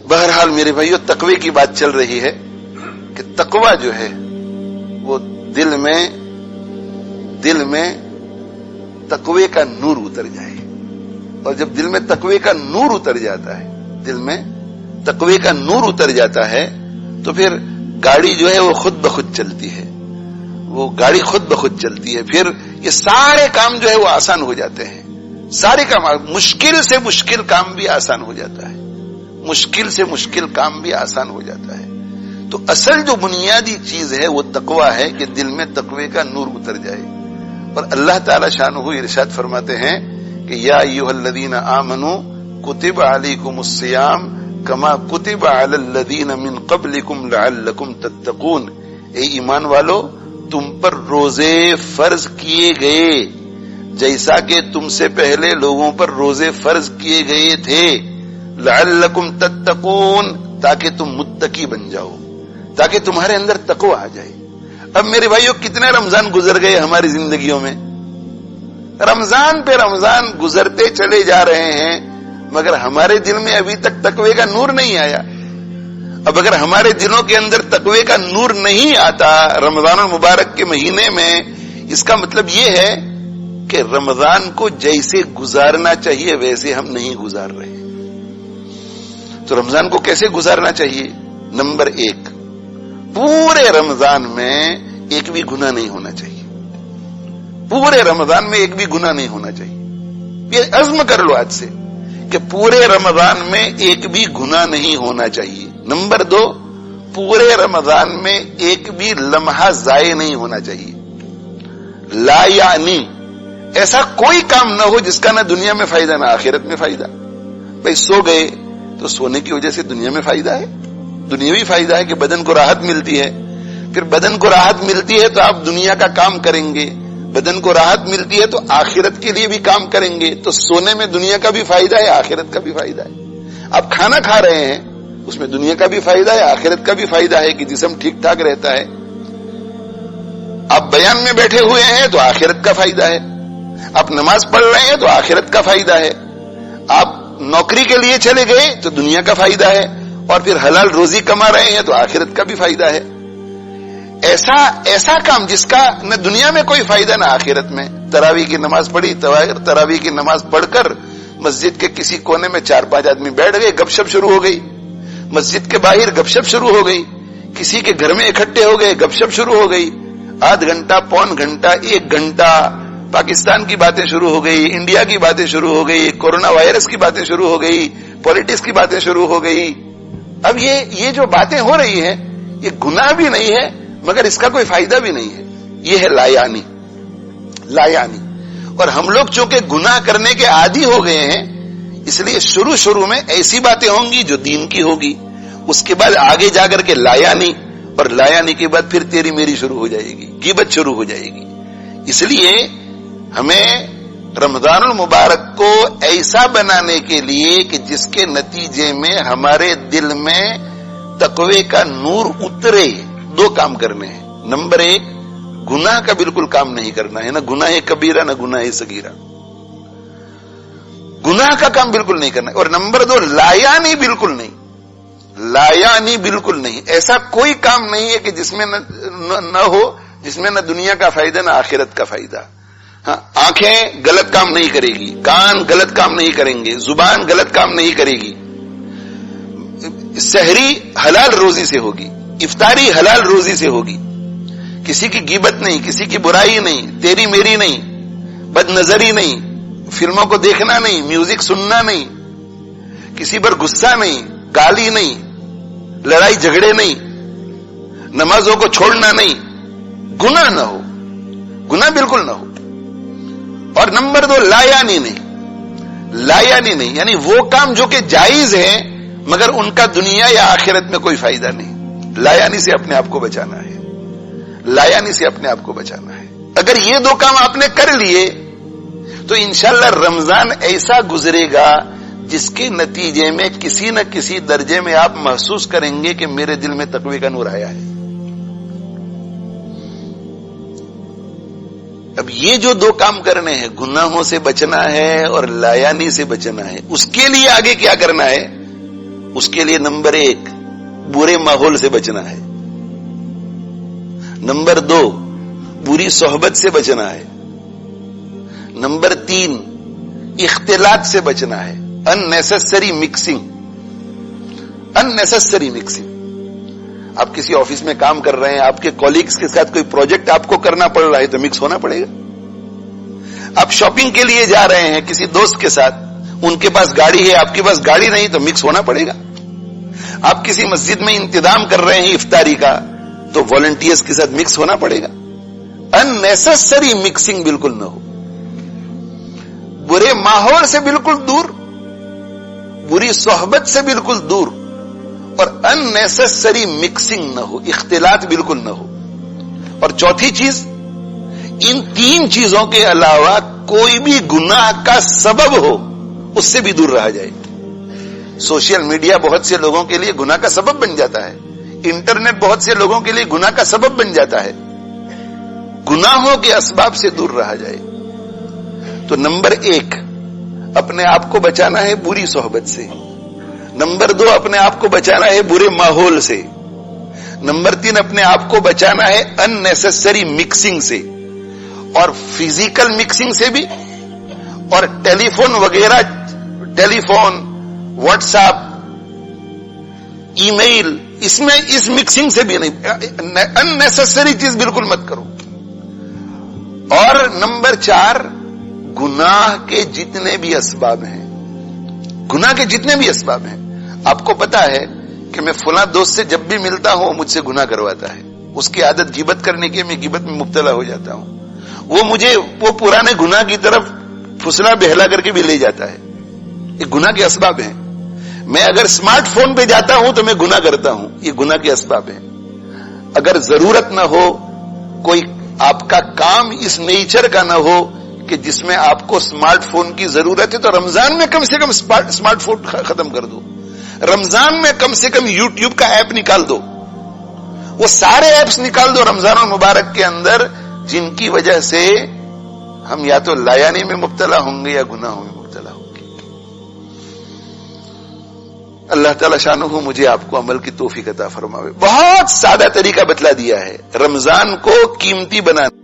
بہرحال میرے بھائیو، تقوی کی بات چل رہی ہے کہ تقوی جو ہے وہ دل میں تقوی کا نور اتر جائے، اور جب دل میں تقوی کا نور اتر جاتا ہے، دل میں تقوی کا نور اتر جاتا ہے تو پھر گاڑی جو ہے وہ خود بخود چلتی ہے، پھر یہ سارے کام جو ہے وہ آسان ہو جاتے ہیں، سارے کام، مشکل سے مشکل کام بھی آسان ہو جاتا ہے، تو اصل جو بنیادی چیز ہے وہ تقوی ہے کہ دل میں تقوی کا نور اتر جائے. اور اللہ تعالی شانہ ارشاد فرماتے ہیں کہ یا ایھا الذین آمنوا کتب علیکم الصیام کما کتب علی الذین من قبلکم لعلکم تتقون. اے ایمان والو، تم پر روزے فرض کیے گئے جیسا کہ تم سے پہلے لوگوں پر روزے فرض کیے گئے تھے، لعلکم تتقون، تاکہ تم متقی بن جاؤ، تاکہ تمہارے اندر تقوی آ جائے. اب میرے بھائیو، کتنے رمضان گزر گئے ہماری زندگیوں میں، رمضان پہ رمضان گزرتے چلے جا رہے ہیں، مگر ہمارے دل میں ابھی تک تقوی کا نور نہیں آیا. اب اگر ہمارے دلوں کے اندر تقوی کا نور نہیں آتا رمضان المبارک کے مہینے میں، اس کا مطلب یہ ہے کہ رمضان کو جیسے گزارنا چاہیے ویسے ہم نہیں گزار رہے. تو رمضان کو کیسے گزارنا چاہیے؟ نمبر 1، پورے رمضان میں ایک بھی گناہ نہیں ہونا چاہیے، یہ عزم کر لو آج سے کہ پورے رمضان میں ایک بھی گناہ نہیں ہونا چاہیے. نمبر 2، پورے رمضان میں ایک بھی لمحہ ضائع نہیں ہونا چاہیے. لا یعنی ایسا کوئی کام نہ ہو جس کا نہ دنیا میں فائدہ نہ آخرت میں فائدہ. بھئی سو گئے تو سونے کی وجہ سے دنیا میں فائدہ ہے، دنیاوی فائدہ ہے کہ بدن کو راحت ملتی ہے، پھر بدن کو راحت ملتی ہے تو آپ دنیا کا کام کریں گے، بدن کو راحت ملتی ہے تو آخرت کے لیے بھی کام کریں گے. تو سونے میں دنیا کا بھی فائدہ ہے، آخرت کا بھی فائدہ ہے. آپ کھانا کھا رہے ہیں، اس میں دنیا کا بھی فائدہ ہے، آخرت کا بھی فائدہ ہے کہ جسم ٹھیک ٹھاک رہتا ہے. آپ بیان میں بیٹھے ہوئے ہیں تو آخرت کا فائدہ ہے، آپ نماز پڑھ رہے ہیں تو آخرت کا فائدہ ہے، آپ نوکری کے لیے چلے گئے تو دنیا کا فائدہ ہے، اور پھر حلال روزی کما رہے ہیں تو آخرت کا بھی فائدہ ہے. ایسا کام جس کا نہ دنیا میں کوئی فائدہ نہ آخرت میں. تراویح کی نماز پڑھی، تراویح کی نماز پڑھ کر مسجد کے کسی کونے میں 4-5 آدمی بیٹھ گئے، گپ شپ شروع ہو گئی، مسجد کے باہر گپ شپ شروع ہو گئی، کسی کے گھر میں اکٹھے ہو گئے، گپ شپ شروع ہو گئی، آدھ گھنٹہ، پون گھنٹہ، 1 گھنٹہ پاکستان کی باتیں شروع ہو گئی، انڈیا کی باتیں شروع ہو گئی، کورونا وائرس کی باتیں شروع ہو گئی، پولیٹکس کی باتیں شروع ہو گئی. اب یہ جو باتیں ہو رہی ہیں یہ گناہ بھی نہیں ہے مگر اس کا کوئی فائدہ بھی نہیں ہے. یہ ہے لا یعنی. اور ہم لوگ چونکہ گناہ کرنے کے عادی ہو گئے ہیں، اس لیے شروع میں ایسی باتیں ہوں گی جو دین کی ہوگی، اس کے بعد آگے جا کر کے لا یعنی، اور لا یعنی کے بعد پھر تیری میری شروع ہو جائے گی، غیبت شروع ہو جائے گی. اس لیے ہمیں رمضان المبارک کو ایسا بنانے کے لیے کہ جس کے نتیجے میں ہمارے دل میں تقوی کا نور اترے، 2 کام کرنے ہیں. نمبر 1، گناہ کا بالکل کام نہیں کرنا ہے، نہ گناہ کبیرہ نہ گناہ صغیرہ، گناہ کا کام بالکل نہیں کرنا ہے. اور نمبر 2، لا یعنی بالکل نہیں، ایسا کوئی کام نہیں ہے کہ جس میں نہ ہو، جس میں نہ دنیا کا فائدہ نہ آخرت کا فائدہ. ہاں، آنکھیں غلط کام نہیں کرے گی، کان غلط کام نہیں کریں گے، زبان غلط کام نہیں کرے گی، سحری حلال روزی سے ہوگی، افطاری حلال روزی سے ہوگی، کسی کی غیبت نہیں، کسی کی برائی نہیں، تیری میری نہیں، بد نظری نہیں، فلموں کو دیکھنا نہیں، میوزک سننا نہیں، کسی پر غصہ نہیں، گالی نہیں، لڑائی جھگڑے نہیں، نمازوں کو چھوڑنا نہیں، گناہ نہ ہو، گناہ بالکل نہ ہو. اور نمبر 2، لا یعنی نہیں، یعنی وہ کام جو کہ جائز ہیں مگر ان کا دنیا یا آخرت میں کوئی فائدہ نہیں. لا یعنی سے اپنے آپ کو بچانا ہے. اگر یہ 2 کام آپ نے کر لیے تو انشاءاللہ رمضان ایسا گزرے گا جس کے نتیجے میں کسی نہ کسی درجے میں آپ محسوس کریں گے کہ میرے دل میں تقوی کا نور آیا ہے. اب یہ جو دو کام کرنے ہیں، گناہوں سے بچنا ہے اور لایانی سے بچنا ہے، اس کے لیے آگے کیا کرنا ہے؟ اس کے لیے نمبر 1 برے ماحول سے بچنا ہے، نمبر 2 بری صحبت سے بچنا ہے، نمبر 3 اختلاط سے بچنا ہے، unnecessary mixing. آپ کسی آفس میں کام کر رہے ہیں، آپ کے کولیگز کے ساتھ کوئی پروجیکٹ آپ کو کرنا پڑ رہا ہے تو مکس ہونا پڑے گا۔ آپ شاپنگ کے لیے جا رہے ہیں کسی دوست کے ساتھ، ان کے پاس گاڑی ہے، آپ کے پاس گاڑی نہیں تو مکس ہونا پڑے گا۔ آپ کسی مسجد میں انتظام کر رہے ہیں افطاری کا تو والنٹیئرز کے ساتھ مکس ہونا پڑے گا۔ unnecessary mixing بالکل نہ ہو، برے ماحول سے بالکل دور، بری صحبت سے بالکل دور، اور unnecessary mixing نہ ہو، اختلاط بالکل نہ ہو۔ اور چوتھی چیز، ان 3 چیزوں کے علاوہ کوئی بھی گناہ کا سبب ہو اس سے بھی دور رہا جائے۔ سوشل میڈیا بہت سے لوگوں کے لیے گناہ کا سبب بن جاتا ہے، انٹرنیٹ بہت سے لوگوں کے لیے گناہ کا سبب بن جاتا ہے، گناہوں کے اسباب سے دور رہا جائے۔ تو نمبر 1 اپنے آپ کو بچانا ہے بری صحبت سے، نمبر 2 اپنے آپ کو بچانا ہے برے ماحول سے، نمبر 3 اپنے آپ کو بچانا ہے unnecessary mixing سے، اور فزیکل مکسنگ سے بھی، اور ٹیلی فون وغیرہ، ٹیلی فون، واٹس ایپ، ای میل، اس میں اس مکسنگ سے بھی نہیں، unnecessary چیز بالکل مت کرو۔ اور نمبر 4 گناہ کے جتنے بھی اسباب ہیں، گناہ کے جتنے بھی اسباب ہیں، آپ کو پتا ہے کہ میں فلاں دوست سے جب بھی ملتا ہوں مجھ سے گناہ کرواتا ہے، اس کی عادت غیبت کرنے کی، میں غیبت میں مبتلا ہو جاتا ہوں، وہ مجھے وہ پرانے گناہ کی طرف پھسلا بہلا کر کے بھی لے جاتا ہے، یہ گناہ کے اسباب ہیں۔ میں اگر اسمارٹ فون پہ جاتا ہوں تو میں گناہ کرتا ہوں، یہ گناہ کے اسباب ہیں۔ اگر ضرورت نہ ہو، کوئی آپ کا کام اس نیچر کا نہ ہو کہ جس میں آپ کو اسمارٹ فون کی ضرورت ہے، تو رمضان میں کم سے کم اسمارٹ فون ختم کر دو، رمضان میں کم سے کم یوٹیوب کا ایپ نکال دو، وہ سارے ایپس نکال دو رمضان المبارک کے اندر جن کی وجہ سے ہم یا تو لایانی میں مبتلا ہوں گے یا گناہوں میں مبتلا ہوں گے۔ اللہ تعالی شانہ مجھے آپ کو عمل کی توفیق عطا فرماوے۔ بہت سادہ طریقہ بتلا دیا ہے رمضان کو قیمتی بنانا۔